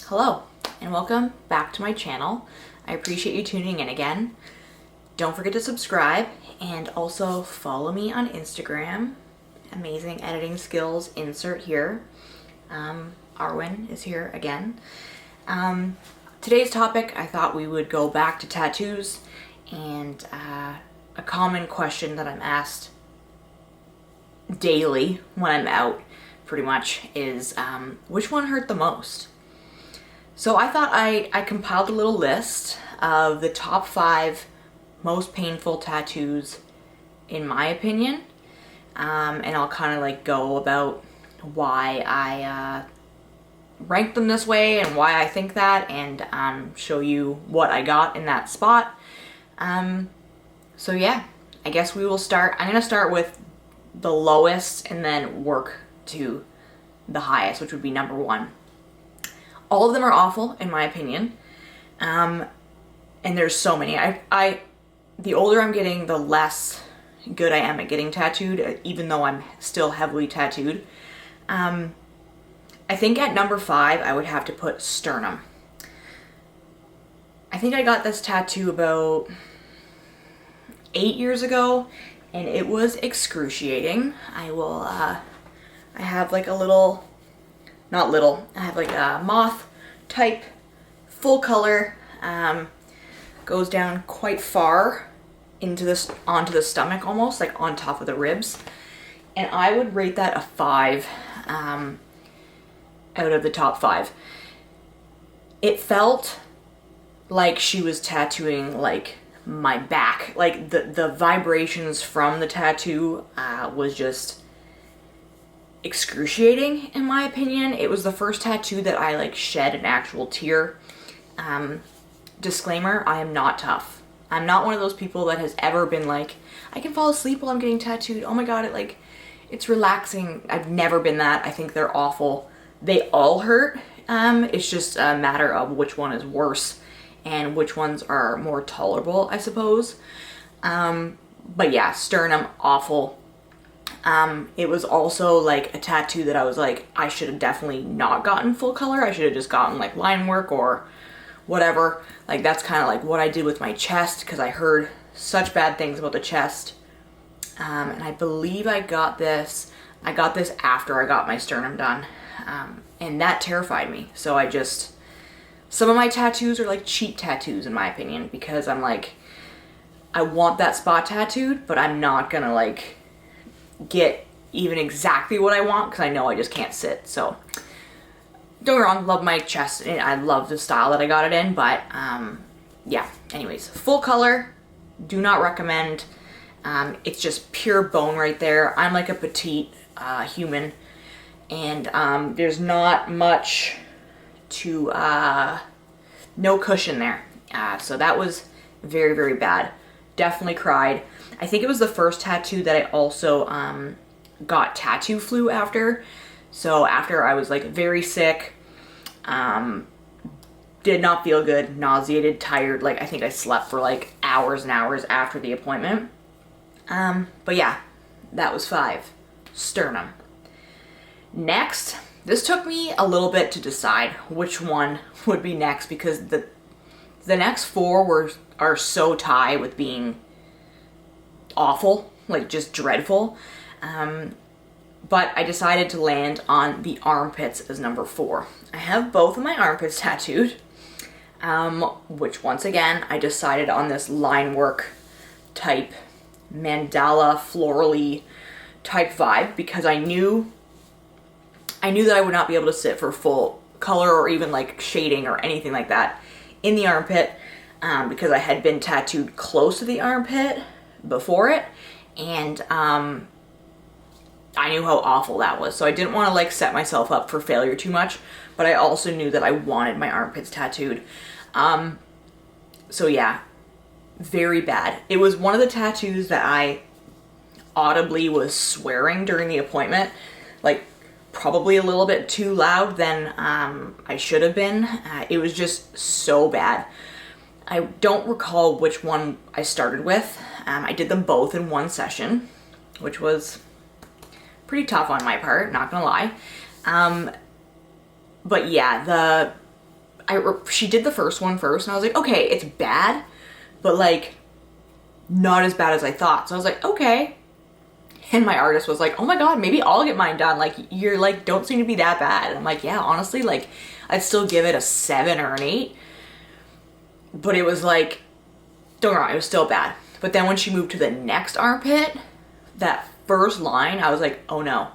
Hello and welcome back to my channel. I appreciate you tuning in again. Don't forget to subscribe and also follow me on Instagram. Amazing editing skills insert here. Arwen is here again. Today's topic, I thought we would go back to tattoos, and a common question that I'm asked daily when I'm out pretty much is which one hurt the most? So I thought I compiled a little list of the top 5 most painful tattoos in my opinion, and I'll kind of like go about why I rank them this way and why I think that, and show you what I got in that spot. So yeah, I guess we will start. I'm gonna start with the lowest and then work to the highest, which would be number 1. All of them are awful in my opinion, and there's so many. The older I'm getting, the less good I am at getting tattooed, even though I'm still heavily tattooed. I think at number 5 I would have to put sternum. I think I got this tattoo about 8 years ago, and it was excruciating. I have like a little, not little, I have like a moth type, full color, goes down quite far onto the stomach, almost like on top of the ribs. And I would rate that a 5 out of the top 5. It felt like she was tattooing like my back. Like the vibrations from the tattoo was just excruciating in my opinion. It was the first tattoo that I like shed an actual tear. Disclaimer, I am not tough. I'm not one of those people that has ever been like, I can fall asleep while I'm getting tattooed. Oh my god, it's relaxing. I've never been that. I think they're awful. They all hurt. It's just a matter of which one is worse and which ones are more tolerable, I suppose. But yeah, sternum, awful. It was also like a tattoo that I was like, I should have definitely not gotten full color. I should have just gotten like line work or whatever. Like that's kind of like what I did with my chest, because I heard such bad things about the chest. And I believe I got this after I got my sternum done. And that terrified me. So some of my tattoos are like cheat tattoos in my opinion, because I'm like, I want that spot tattooed, but I'm not gonna like get even exactly what I want because I know I just can't sit. So don't get me wrong, love my chest and I love the style that I got it in, but yeah, anyways, full color, do not recommend. It's just pure bone right there. I'm like a petite human, and there's not much to no cushion there, so that was very, very bad. Definitely cried. I think it was the first tattoo that I also got tattoo flu after. So after I was like very sick, did not feel good, nauseated, tired. Like I think I slept for like hours and hours after the appointment. But yeah, that was 5. Sternum. Next, this took me a little bit to decide which one would be next, because the next 4 are so tied with being awful, like just dreadful. But I decided to land on the armpits as number 4. I have both of my armpits tattooed, which once again, I decided on this line work type, mandala, florally type vibe, because I knew that I would not be able to sit for full color or even like shading or anything like that in the armpit, because I had been tattooed close to the armpit before it, and I knew how awful that was, so I didn't want to like set myself up for failure too much, but I also knew that I wanted my armpits tattooed. So yeah, very bad. It was one of the tattoos that I audibly was swearing during the appointment, like probably a little bit too loud than I should have been. It was just so bad. I don't recall which one I started with. I did them both in one session, which was pretty tough on my part, not gonna lie. But yeah, she did the first one first, and I was like, okay, it's bad, but like not as bad as I thought. So I was like, okay. And my artist was like, oh my God, maybe I'll get mine done. Like, you're like, don't seem to be that bad. And I'm like, yeah, honestly, like, I'd still give it a 7 or an 8. But it was like, don't get me wrong, it was still bad. But then when she moved to the next armpit, that first line, I was like, oh no,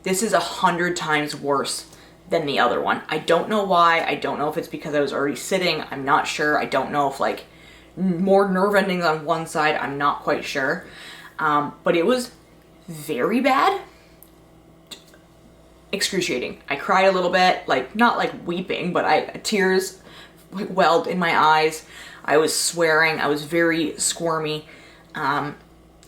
this is 100 times worse than the other one. I don't know why. I don't know if it's because I was already sitting. I'm not sure. I don't know if like more nerve endings on one side. I'm not quite sure. But it was very bad. Excruciating. I cried a little bit, like not like weeping, but tears welled in my eyes. I was swearing. I was very squirmy. And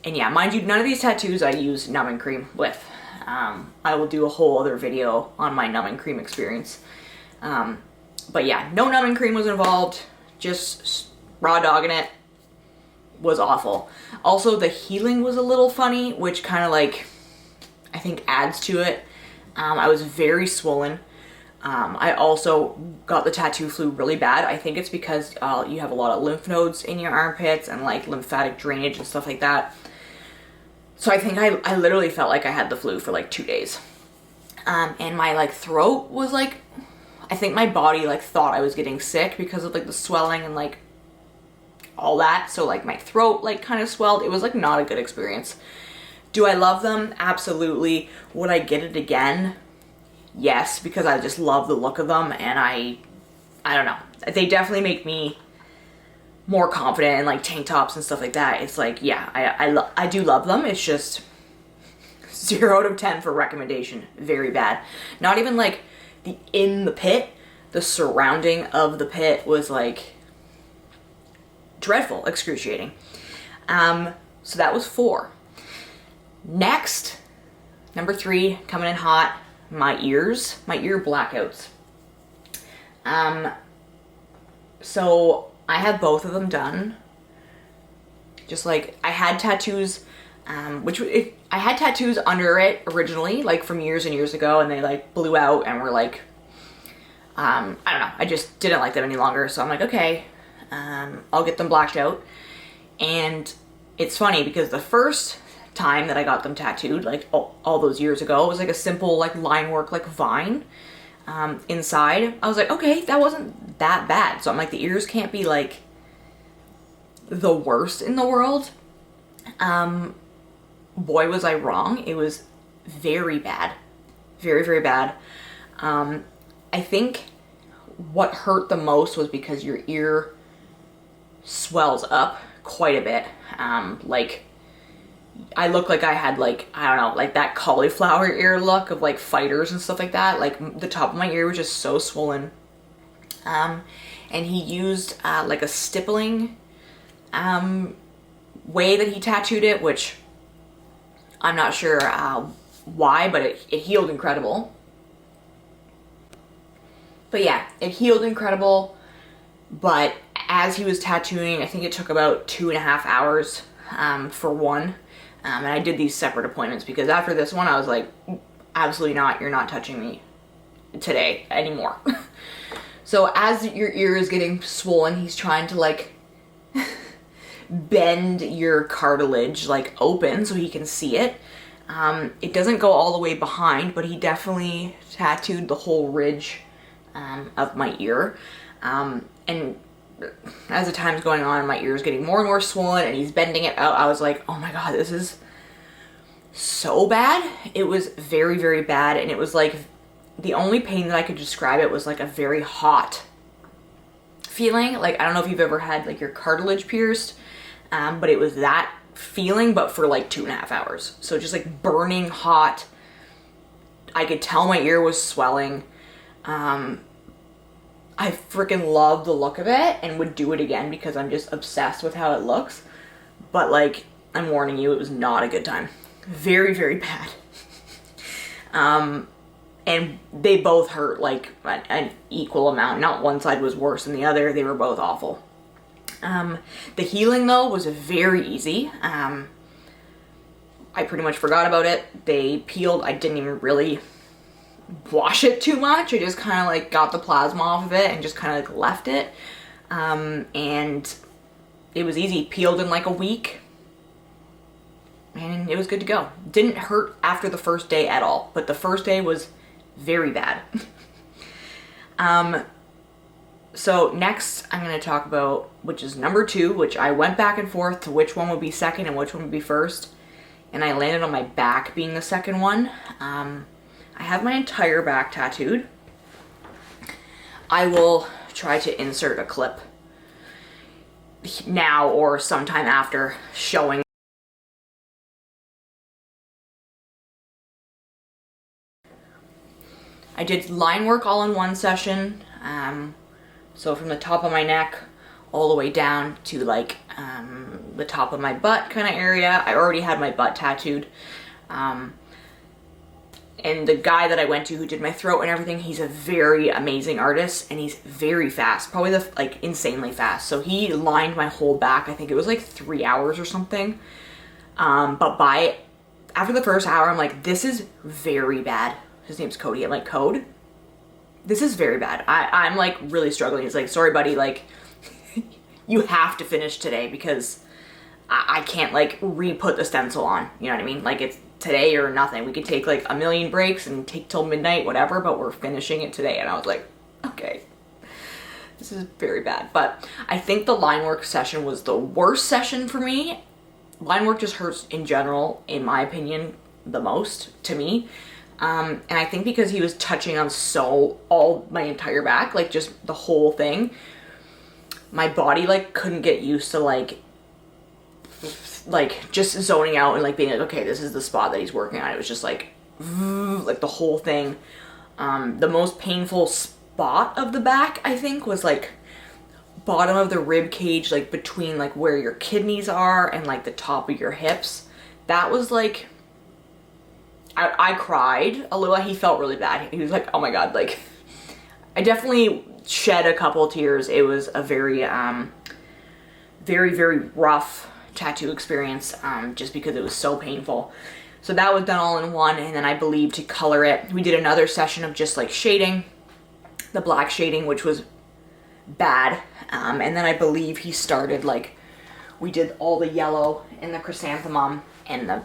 yeah, mind you, none of these tattoos I use numbing cream with. I will do a whole other video on my numbing cream experience. But yeah, no numbing cream was involved. Just raw dogging it. Was awful. Also, the healing was a little funny, which kind of like, I think adds to it. I was very swollen. I also got the tattoo flu really bad. I think it's because you have a lot of lymph nodes in your armpits and like lymphatic drainage and stuff like that. So I think I literally felt like I had the flu for like 2 days. And my like throat was like, I think my body like thought I was getting sick because of like the swelling and like all that. So like my throat like kind of swelled. It was like not a good experience. Do I love them? Absolutely. Would I get it again? Yes, because I just love the look of them, and I don't know. They definitely make me more confident in like tank tops and stuff like that. It's like, yeah, I do love them. It's just 0 out of 10 for recommendation. Very bad. Not even like in the pit, the surrounding of the pit was like dreadful, excruciating. So that was 4. Next, number 3, coming in hot, my ear blackouts. So I had both of them done. Just like, I had tattoos, I had tattoos under it originally, like from years and years ago, and they like blew out and were like, I don't know, I just didn't like them any longer. So I'm like, okay, I'll get them blacked out. And it's funny because the first time that I got them tattooed, like all those years ago, it was like a simple like line work, like vine inside. I was like, okay, that wasn't that bad. So I'm like, the ears can't be like the worst in the world. Boy, was I wrong. It was very bad. Very, very bad. I think what hurt the most was because your ear swells up quite a bit. Like, I looked like I had like, I don't know, like that cauliflower ear look of like fighters and stuff like that. Like the top of my ear was just so swollen. And he used like a stippling way that he tattooed it, which I'm not sure why, but it healed incredible. But yeah, it healed incredible. But as he was tattooing, I think it took about 2.5 hours for one. And I did these separate appointments because after this one, I was like, absolutely not. You're not touching me today anymore. So as your ear is getting swollen, he's trying to like bend your cartilage like open so he can see it. It doesn't go all the way behind, but he definitely tattooed the whole ridge of my ear. And as the time's going on, my ear is getting more and more swollen and he's bending it out. I was like, oh my God, this is so bad. It was very, very bad. And it was like, the only pain that I could describe it was like a very hot feeling. Like, I don't know if you've ever had like your cartilage pierced, but it was that feeling, but for like 2.5 hours. So just like burning hot. I could tell my ear was swelling. I freaking love the look of it and would do it again because I'm just obsessed with how it looks. But like, I'm warning you, it was not a good time. Very, very bad. And they both hurt like an equal amount. Not one side was worse than the other. They were both awful. The healing though was very easy. I pretty much forgot about it. They peeled. I didn't even really wash it too much. I just kind of like got the plasma off of it and just kind of like left it. And it was easy. Peeled in like a week. And it was good to go. Didn't hurt after the first day at all, but the first day was very bad. So next I'm going to talk about, which is number 2, which I went back and forth to which one would be second and which one would be first. And I landed on my back being the second one. I have my entire back tattooed. I will try to insert a clip now or sometime after showing. I did line work all in one session. So from the top of my neck all the way down to like the top of my butt kind of area. I already had my butt tattooed. And the guy that I went to who did my throat and everything, he's a very amazing artist and he's very fast, probably like insanely fast. So he lined my whole back. I think it was like 3 hours or something. But after the first hour, I'm like, this is very bad. His name's Cody. I'm like, Code? This is very bad. I'm like really struggling. He's like, sorry buddy, like you have to finish today because I can't like re-put the stencil on. You know what I mean? Like it's today or nothing. We could take like a million breaks and take till midnight, whatever, but we're finishing it today. And I was like, okay, this is very bad. But I think the line work session was the worst session for me. Line work just hurts in general, in my opinion, the most to me. And I think because he was touching on all my entire back, like just the whole thing, my body like couldn't get used to like just zoning out and like being like, okay, this is the spot that he's working on. It was just like the whole thing. The most painful spot of the back, I think, was like bottom of the rib cage, like between like where your kidneys are and like the top of your hips. That was like, I cried a little. He felt really bad. He was like, oh my God, like I definitely shed a couple tears. It was a very, very, very rough tattoo experience, just because it was so painful. So that was done all in one. And then I believe to color it, we did another session of just like shading, the black shading, which was bad. And then I believe he started like, we did all the yellow and the chrysanthemum and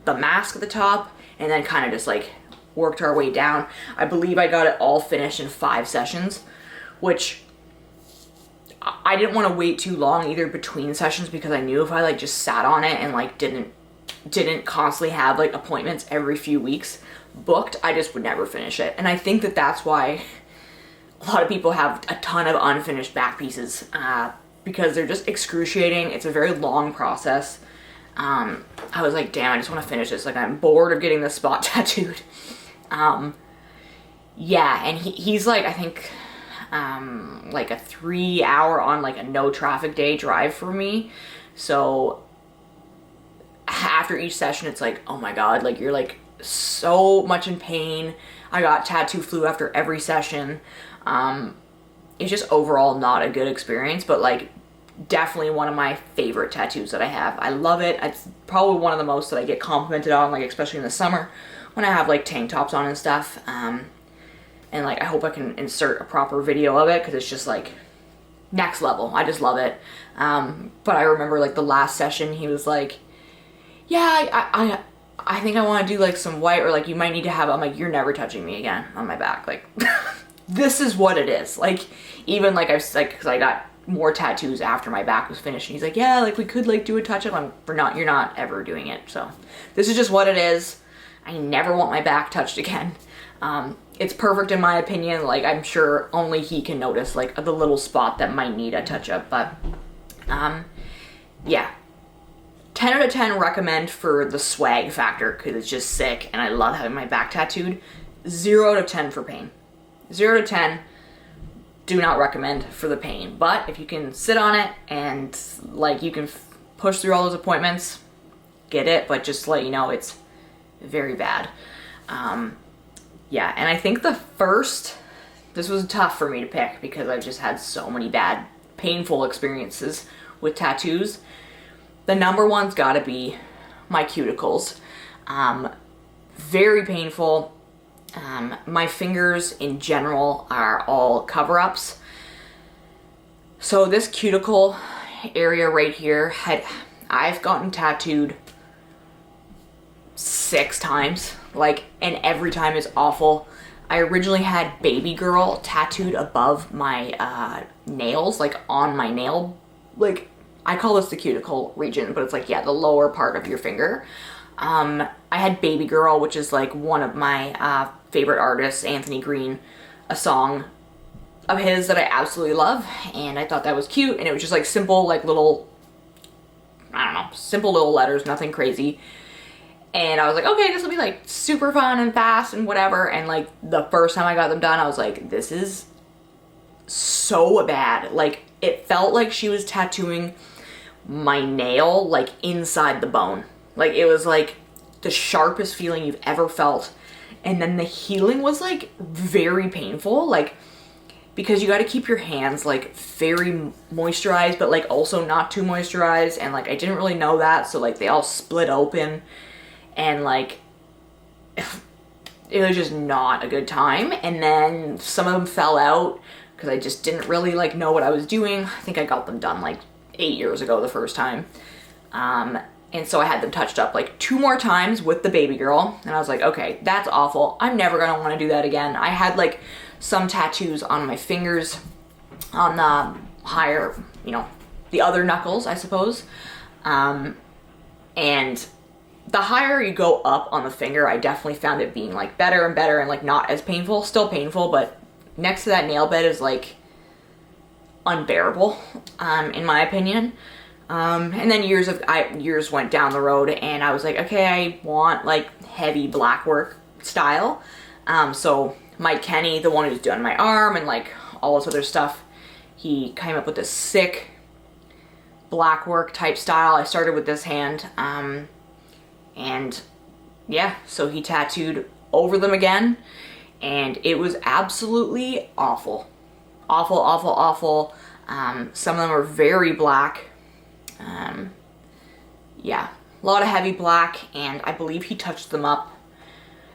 the mask at the top, and then kind of just like worked our way down. I believe I got it all finished in 5 sessions, which I didn't want to wait too long either between sessions, because I knew if I like just sat on it and like didn't constantly have like appointments every few weeks booked, I just would never finish it. And I think that that's why a lot of people have a ton of unfinished back pieces, because they're just excruciating. It's a very long process. I was like, damn, I just want to finish this. Like, I'm bored of getting this spot tattooed. Yeah, and he's like, I think, like a 3 hour on like a no traffic day drive for me. So after each session, it's like, oh my God, like you're like so much in pain. I got tattoo flu after every session. It's just overall not a good experience, but like definitely one of my favorite tattoos that I have. I love it. It's probably one of the most that I get complimented on, like especially in the summer when I have like tank tops on and stuff. And like I hope I can insert a proper video of it, because it's just like next level. I just love it. But I remember like the last session, he was like, yeah, I think I want to do like some white, or like you might need to have, I'm like, you're never touching me again on my back. Like this is what it is. Like even like I was like, because I got more tattoos after my back was finished, and he's like, yeah, like we could like do a touch up. You're not ever doing it. So this is just what it is. I never want my back touched again. It's perfect in my opinion. Like I'm sure only he can notice like the little spot that might need a touch up, but yeah, 10 out of 10 recommend for the swag factor, because it's just sick and I love having my back tattooed. 0 out of 10 for pain. 0 out of 10 do not recommend for the pain, but if you can sit on it and like you can push through all those appointments, get it, but just to let you know, it's very bad. Yeah, and I think this was tough for me to pick because I've just had so many bad, painful experiences with tattoos. The number one's gotta be my cuticles. Very painful. My fingers in general are all cover-ups. So this cuticle area right here, I've gotten tattooed 6 times, like, and every time is awful. I originally had baby girl tattooed above my nails, like on my nail, like, I call this the cuticle region, but it's like, yeah, the lower part of your finger. I had baby girl, which is like one of my favorite artists, Anthony Green, a song of his that I absolutely love, and I thought that was cute, and it was just like simple, like little, I don't know, simple little letters, nothing crazy. And I was like, okay, this will be like super fun and fast and whatever. And like the first time I got them done, I was like, this is so bad. Like, it felt like she was tattooing my nail like inside the bone. Like, it was like the sharpest feeling you've ever felt. And then the healing was like very painful, like, because you got to keep your hands like very moisturized, but like also not too moisturized. And like, I didn't really know that. So like they all split open. And like, it was just not a good time. And then some of them fell out because I just didn't really like know what I was doing. I think I got them done like 8 years ago the first time. And so I had them touched up like 2 more times with the baby girl. And I was like, okay, that's awful. I'm never gonna want to do that again. I had like some tattoos on my fingers, on the higher, you know, the other knuckles, I suppose. And the higher you go up on the finger, I definitely found it being like better and better and like not as painful. Still painful, but next to that nail bed is like unbearable, in my opinion. And then years went down the road, and I was like, okay, I want like heavy black work style. So Mike Kenny, the one who's doing my arm and like all this other stuff, he came up with this sick black work type style. I started with this hand. And yeah, so he tattooed over them again, and it was absolutely awful. Awful, awful, awful. Some of them are very black. Yeah, a lot of heavy black, and I believe he touched them up.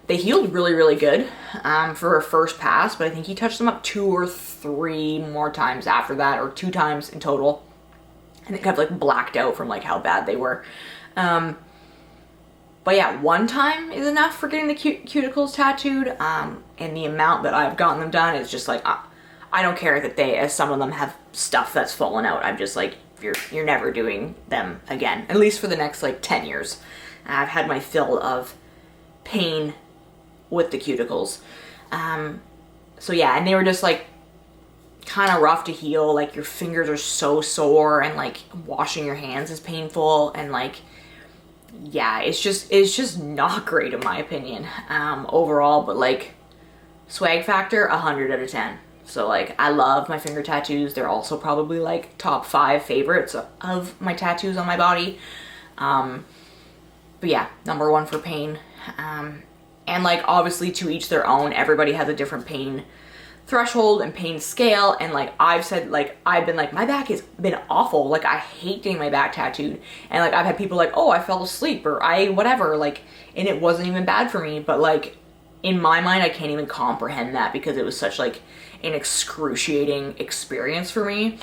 They healed really, really good for a first pass, but I think he touched them up 2 or 3 more times after that, or 2 times in total. I think I've like blacked out from like how bad they were. But yeah, 1 time is enough for getting the cuticles tattooed, and the amount that I've gotten them done is just like, I don't care that as some of them have stuff that's fallen out. I'm just like, you're never doing them again, at least for the next like 10 years. I've had my fill of pain with the cuticles. So yeah, and they were just like kind of rough to heal. Like, your fingers are so sore, and like washing your hands is painful, and like, yeah, it's just not great in my opinion, overall. But like, swag factor, 100 out of 10. So like, I love my finger tattoos. They're also probably like top 5 favorites of my tattoos on my body. But yeah, number 1 for pain. And like, obviously to each their own. Everybody has a different pain threshold and pain scale, and like I've said, like I've been like, my back has been awful, like I hate getting my back tattooed, and like I've had people like, oh, I fell asleep, or I whatever, like, and it wasn't even bad for me. But like, in my mind, I can't even comprehend that, because it was such like an excruciating experience for me,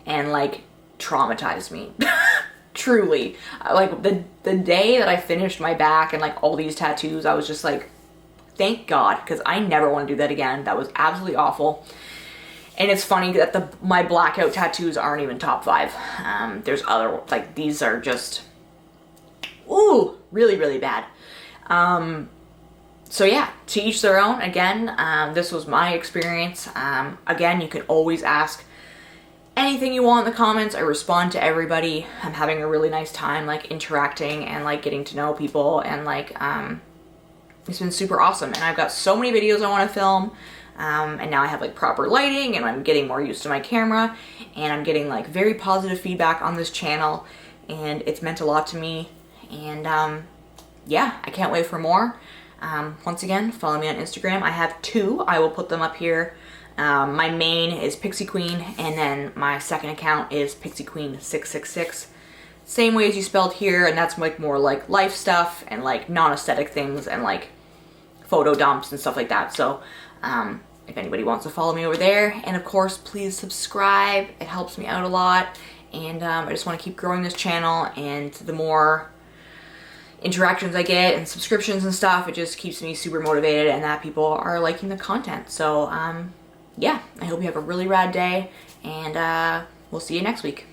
and like traumatized me. Truly, like the day that I finished my back and like all these tattoos, I was just like, thank God, because I never want to do that again. That was absolutely awful. And it's funny that my blackout tattoos aren't even top 5. There's other, like, these are just, ooh, really, really bad. So yeah, to each their own. Again, this was my experience. Again, you can always ask anything you want in the comments. I respond to everybody. I'm having a really nice time, like, interacting and like getting to know people, and like, it's been super awesome. And I've got so many videos I want to film, and now I have like proper lighting, and I'm getting more used to my camera, and I'm getting like very positive feedback on this channel, and it's meant a lot to me. And yeah, I can't wait for more. Once again, follow me on Instagram. I have 2. I will put them up here. My main is Pixie Queen, and then my second account is Pixie Queen 666. Same way as you spelled here, and that's like more like life stuff and like non-aesthetic things and like photo dumps and stuff like that. So if anybody wants to follow me over there, and of course please subscribe, it helps me out a lot. And I just want to keep growing this channel, and the more interactions I get and subscriptions and stuff, it just keeps me super motivated and that people are liking the content. So yeah, I hope you have a really rad day, and we'll see you next week.